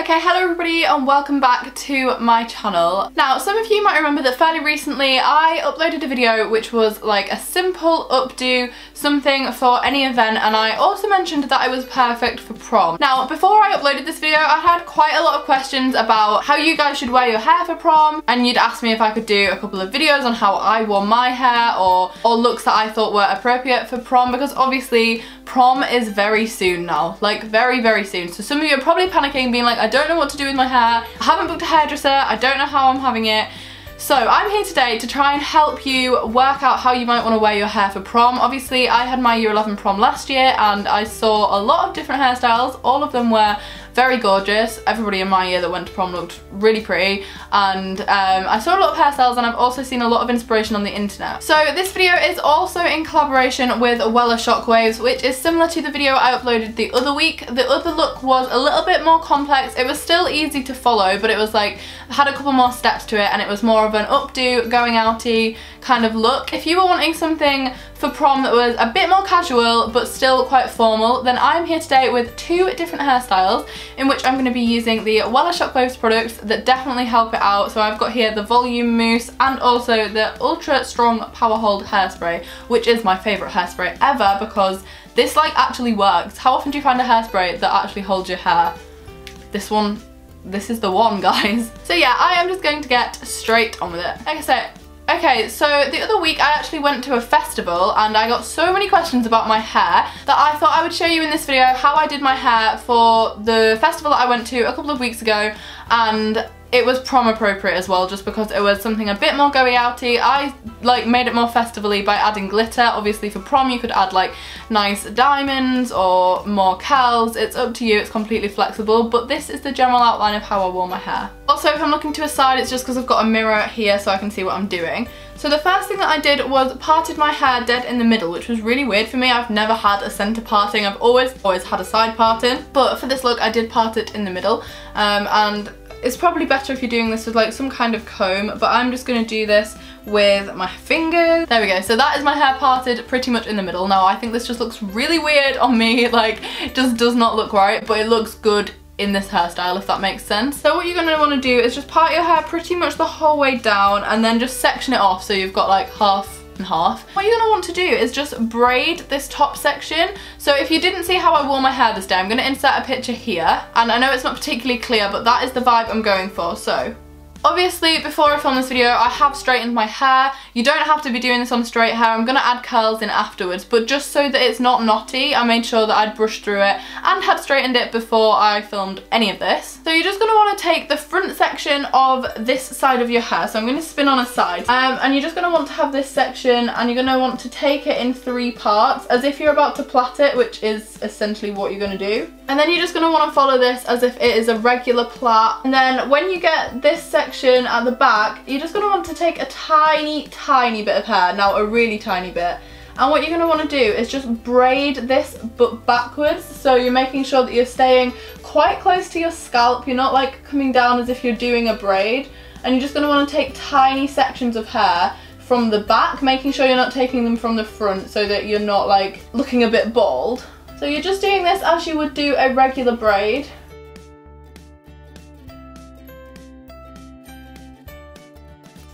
Okay, hello everybody and welcome back to my channel. Now, some of you might remember that fairly recently I uploaded a video which was like a simple updo, something for any event, and I also mentioned that it was perfect for prom. Now, before I uploaded this video, I had quite a lot of questions about how you guys should wear your hair for prom, and you'd asked me if I could do a couple of videos on how I wore my hair or looks that I thought were appropriate for prom, because obviously prom is very soon now, like very, very soon. So some of you are probably panicking, being like, I don't know what to do with my hair, I haven't booked a hairdresser, I don't know how I'm having it. So I'm here today to try and help you work out how you might want to wear your hair for prom. Obviously I had my year 11 prom last year and I saw a lot of different hairstyles. All of them were very gorgeous. Everybody in my year that went to prom looked really pretty, and I saw a lot of hairstyles, and I've also seen a lot of inspiration on the internet. So this video is also in collaboration with xoxo, which is similar to the video I uploaded the other week. The other look was a little bit more complex. It was still easy to follow, but it was like, had a couple more steps to it, and it was more of an updo, going outy kind of look. If you were wanting something for prom that was a bit more casual but still quite formal, then I'm here today with two different hairstyles in which I'm going to be using the xoxo products that definitely help it out. So I've got here the Volume Mousse and also the Ultra Strong Power Hold Hairspray, which is my favourite hairspray ever because this like actually works. How often do you find a hairspray that actually holds your hair? This is the one, guys. So yeah, I am just going to get straight on with it. Okay, so the other week I actually went to a festival and I got so many questions about my hair that I thought I would show you in this video how I did my hair for the festival that I went to a couple of weeks ago, and it was prom appropriate as well, just because it was something a bit more go outy. I like made it more festival-y by adding glitter. Obviously for prom you could add like nice diamonds or more curls. It's up to you, it's completely flexible, but this is the general outline of how I wore my hair. Also, if I'm looking to a side, it's just because I've got a mirror here so I can see what I'm doing. So the first thing that I did was parted my hair dead in the middle, which was really weird for me. I've never had a centre parting, I've always had a side parting, but for this look I did part it in the middle, and it's probably better if you're doing this with like some kind of comb, but I'm just going to do this with my fingers. There we go. So that is my hair parted pretty much in the middle. Now I think this just looks really weird on me, like it just does not look right, but it looks good in this hairstyle, if that makes sense. So what you're going to want to do is just part your hair pretty much the whole way down and then just section it off so you've got like half and half. What you're going to want to do is just braid this top section. So if you didn't see how I wore my hair this day, I'm going to insert a picture here, and I know it's not particularly clear, but that is the vibe I'm going for. So obviously before I film this video I have straightened my hair. You don't have to be doing this on straight hair, I'm going to add curls in afterwards, but just so that it's not knotty I made sure that I'd brushed through it and had straightened it before I filmed any of this. So you're just going to want to take the front section of this side of your hair, so I'm going to spin on a side, and you're just going to want to have this section and you're going to want to take it in 3 parts as if you're about to plait it, which is essentially what you're going to do. And then you're just going to want to follow this as if it is a regular plait, and then when you get this section at the back you're just going to want to take a tiny bit of hair, now a really tiny bit, and what you're going to want to do is just braid this but backwards, so you're making sure that you're staying quite close to your scalp, you're not like coming down as if you're doing a braid, and you're just going to want to take tiny sections of hair from the back, making sure you're not taking them from the front so that you're not like looking a bit bald. So you're just doing this as you would do a regular braid.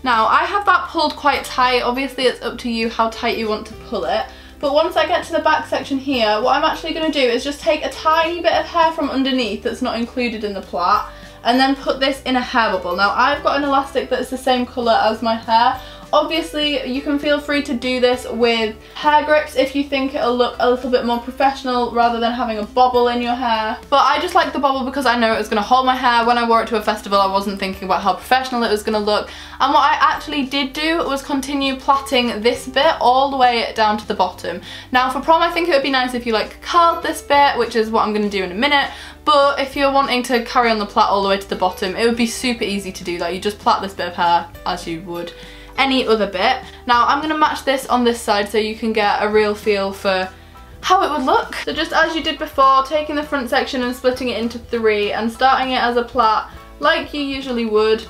Now I have that pulled quite tight, obviously it's up to you how tight you want to pull it, but once I get to the back section here, what I'm actually going to do is just take a tiny bit of hair from underneath that's not included in the plait and then put this in a hair bubble. Now I've got an elastic that's the same colour as my hair. Obviously you can feel free to do this with hair grips if you think it'll look a little bit more professional rather than having a bobble in your hair. But I just like the bobble because I know it was going to hold my hair. When I wore it to a festival I wasn't thinking about how professional it was going to look, and what I actually did do was continue plaiting this bit all the way down to the bottom. Now for prom I think it would be nice if you like curled this bit, which is what I'm going to do in a minute, but if you're wanting to carry on the plait all the way to the bottom it would be super easy to do that. You just plait this bit of hair as you would any other bit. Now I'm going to match this on this side so you can get a real feel for how it would look. So just as you did before, taking the front section and splitting it into 3 and starting it as a plait like you usually would.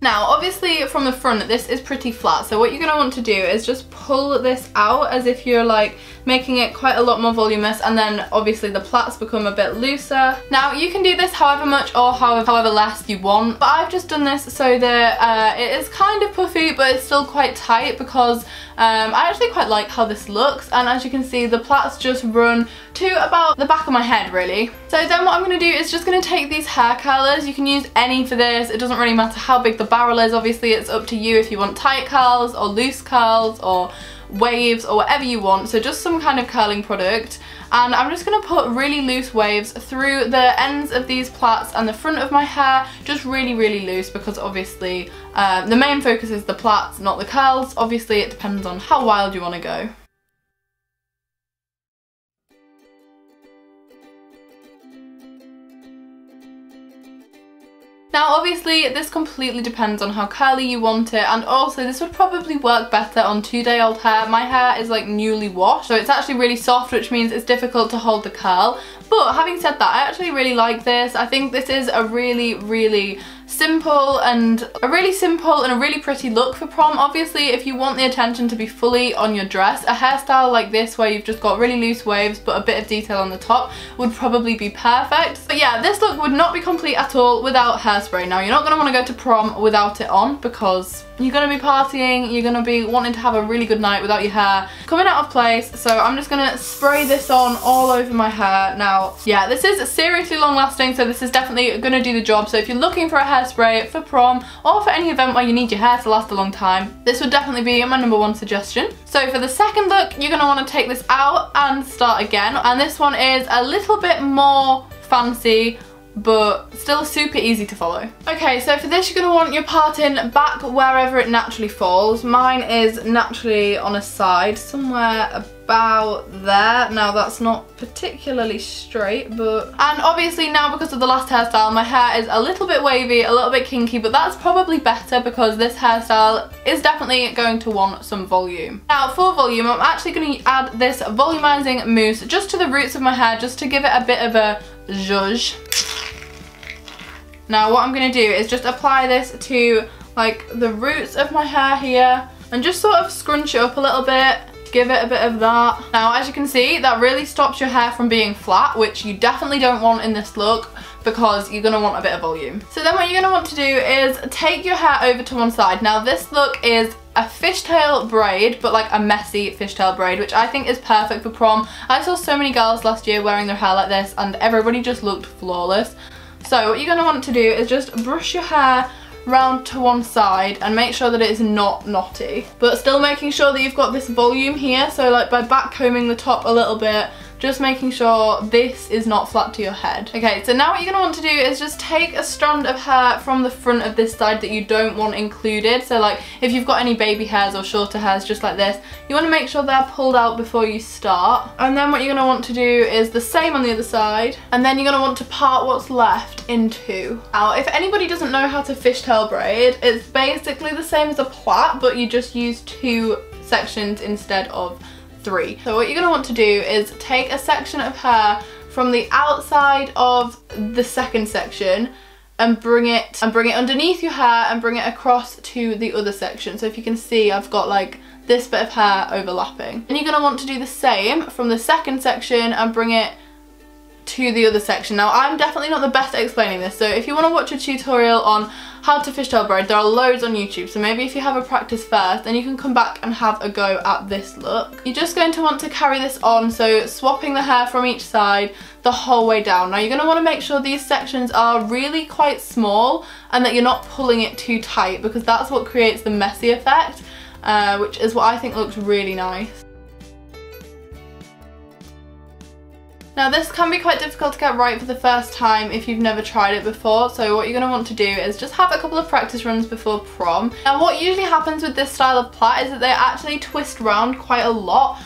Now obviously from the front this is pretty flat, so what you're going to want to do is just pull this out as if you're like making it quite a lot more voluminous, and then obviously the plaits become a bit looser. Now you can do this however much or however less you want, but I've just done this so that it is kind of puffy but it's still quite tight, because I actually quite like how this looks, and as you can see the plaits just run to about the back of my head really. So then what I'm going to do is just going to take these hair curlers. You can use any for this, it doesn't really matter how big the barrel is, obviously it's up to you if you want tight curls or loose curls or waves or whatever you want, so just some kind of curling product. And I'm just going to put really loose waves through the ends of these plaits and the front of my hair, just really loose, because obviously the main focus is the plaits, not the curls. Obviously it depends on how wild you want to go. Now obviously this completely depends on how curly you want it, and also this would probably work better on 2-day-old hair. My hair is like newly washed, so it's actually really soft, which means it's difficult to hold the curl. But having said that, I actually really like this. I think this is a really simple and a really pretty look for prom. Obviously if you want the attention to be fully on your dress, a hairstyle like this where you've just got really loose waves but a bit of detail on the top would probably be perfect. But yeah, this look would not be complete at all without hairspray. Now you're not going to want to go to prom without it on, because you're going to be partying, you're going to be wanting to have a really good night without your hair coming out of place. So I'm just going to spray this on all over my hair. Now yeah, this is seriously long lasting, so this is definitely going to do the job. So if you're looking for a hairspray for prom or for any event where you need your hair to last a long time, this would definitely be my #1 suggestion. So for the second look, you're going to want to take this out and start again, and this one is a little bit more fancy but still super easy to follow. Okay, so for this you're going to want your parting back wherever it naturally falls. Mine is naturally on a side, somewhere about there. Now that's not particularly straight, but... And obviously now, because of the last hairstyle, my hair is a little bit wavy, a little bit kinky, but that's probably better because this hairstyle is definitely going to want some volume. Now for volume, I'm actually going to add this volumizing mousse just to the roots of my hair, just to give it a bit of a zhuzh. Now what I'm going to do is just apply this to like the roots of my hair here and just sort of scrunch it up a little bit, give it a bit of that. Now as you can see, that really stops your hair from being flat, which you definitely don't want in this look, because you're going to want a bit of volume. So then what you're going to want to do is take your hair over to one side. Now this look is a fishtail braid, but like a messy fishtail braid, which I think is perfect for prom. I saw so many girls last year wearing their hair like this and everybody just looked flawless. So what you're going to want to do is just brush your hair round to one side and make sure that it is not knotty, but still making sure that you've got this volume here. So like by back combing the top a little bit, just making sure this is not flat to your head. Okay, so now what you're going to want to do is just take a strand of hair from the front of this side that you don't want included. So like if you've got any baby hairs or shorter hairs just like this, you want to make sure they're pulled out before you start. And then what you're going to want to do is the same on the other side, and then you're going to want to part what's left in two. Now if anybody doesn't know how to fishtail braid, it's basically the same as a plait, but you just use 2 sections instead of 3. So what you're going to want to do is take a section of hair from the outside of the second section and bring it underneath your hair and bring it across to the other section. So if you can see, I've got like this bit of hair overlapping. And you're going to want to do the same from the second section and bring it to the other section. Now I'm definitely not the best at explaining this, so if you want to watch a tutorial on how to fishtail braid, there are loads on YouTube, so maybe if you have a practice first, then you can come back and have a go at this look. You're just going to want to carry this on, so swapping the hair from each side the whole way down. Now you're going to want to make sure these sections are really quite small and that you're not pulling it too tight, because that's what creates the messy effect, which is what I think looks really nice. Now this can be quite difficult to get right for the first time if you've never tried it before, so what you're going to want to do is just have a couple of practice runs before prom. Now what usually happens with this style of plait is that they actually twist round quite a lot,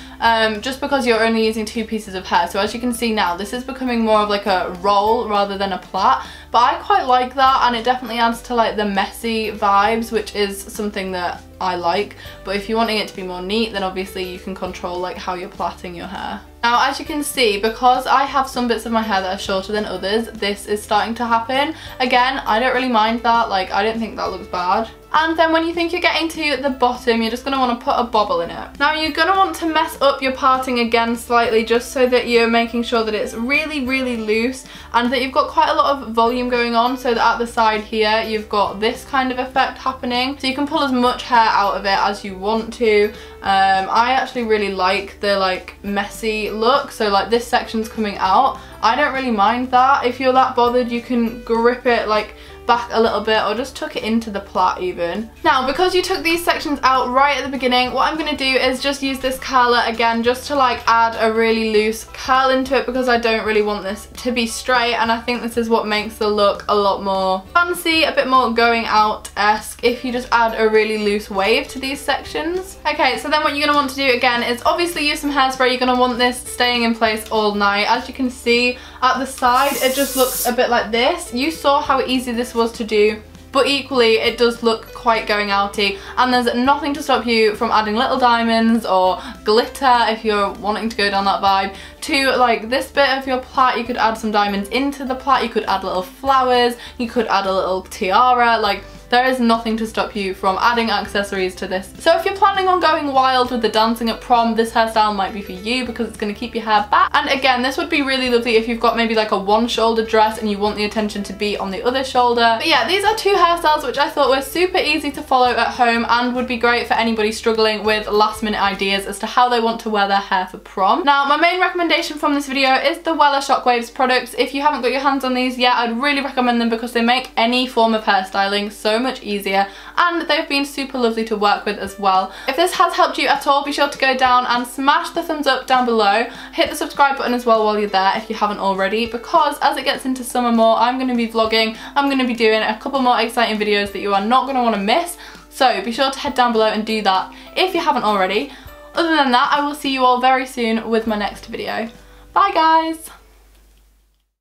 just because you're only using 2 pieces of hair. So as you can see now, this is becoming more of like a roll rather than a plait, but I quite like that, and it definitely adds to like the messy vibes, which is something that I like. But if you're wanting it to be more neat, then obviously you can control like how you're plaiting your hair. Now, as you can see, because I have some bits of my hair that are shorter than others, this is starting to happen. Again, I don't really mind that, like I don't think that looks bad. And then when you think you're getting to the bottom, you're just going to want to put a bobble in it. Now you're going to want to mess up your parting again slightly, just so that you're making sure that it's really, really loose and that you've got quite a lot of volume going on, so that at the side here you've got this kind of effect happening. So you can pull as much hair out of it as you want to. I actually really like the like messy look, so like this section's coming out. I don't really mind that. If you're that bothered, you can grip it like back a little bit or just tuck it into the plait even. Now, because you took these sections out right at the beginning, what I'm going to do is just use this curler again, just to like add a really loose curl into it, because I don't really want this to be straight, and I think this is what makes the look a lot more fancy, a bit more going out-esque, if you just add a really loose wave to these sections. Okay, so then what you're going to want to do again is obviously use some hairspray. You're going to want this staying in place all night. As you can see at the side, it just looks a bit like this. You saw how easy this was to do, but equally it does look quite going outy, and there's nothing to stop you from adding little diamonds or glitter if you're wanting to go down that vibe. To like this bit of your plait, you could add some diamonds into the plait, you could add little flowers, you could add a little tiara, like there is nothing to stop you from adding accessories to this. So if you're planning on going wild with the dancing at prom, this hairstyle might be for you, because it's going to keep your hair back. And again, this would be really lovely if you've got maybe like a one shoulder dress and you want the attention to be on the other shoulder. But yeah, these are two hairstyles which I thought were super easy to follow at home and would be great for anybody struggling with last minute ideas as to how they want to wear their hair for prom. Now, my main recommendation from this video is the Wella Shockwaves products. If you haven't got your hands on these yet, I'd really recommend them, because they make any form of hairstyling so much easier, and they've been super lovely to work with as well. If this has helped you at all, be sure to go down and smash the thumbs up down below. Hit the subscribe button as well while you're there if you haven't already, because as it gets into summer more, I'm going to be vlogging. I'm going to be doing a couple more exciting videos that you are not going to want to miss, so be sure to head down below and do that if you haven't already. Other than that, I will see you all very soon with my next video. Bye guys!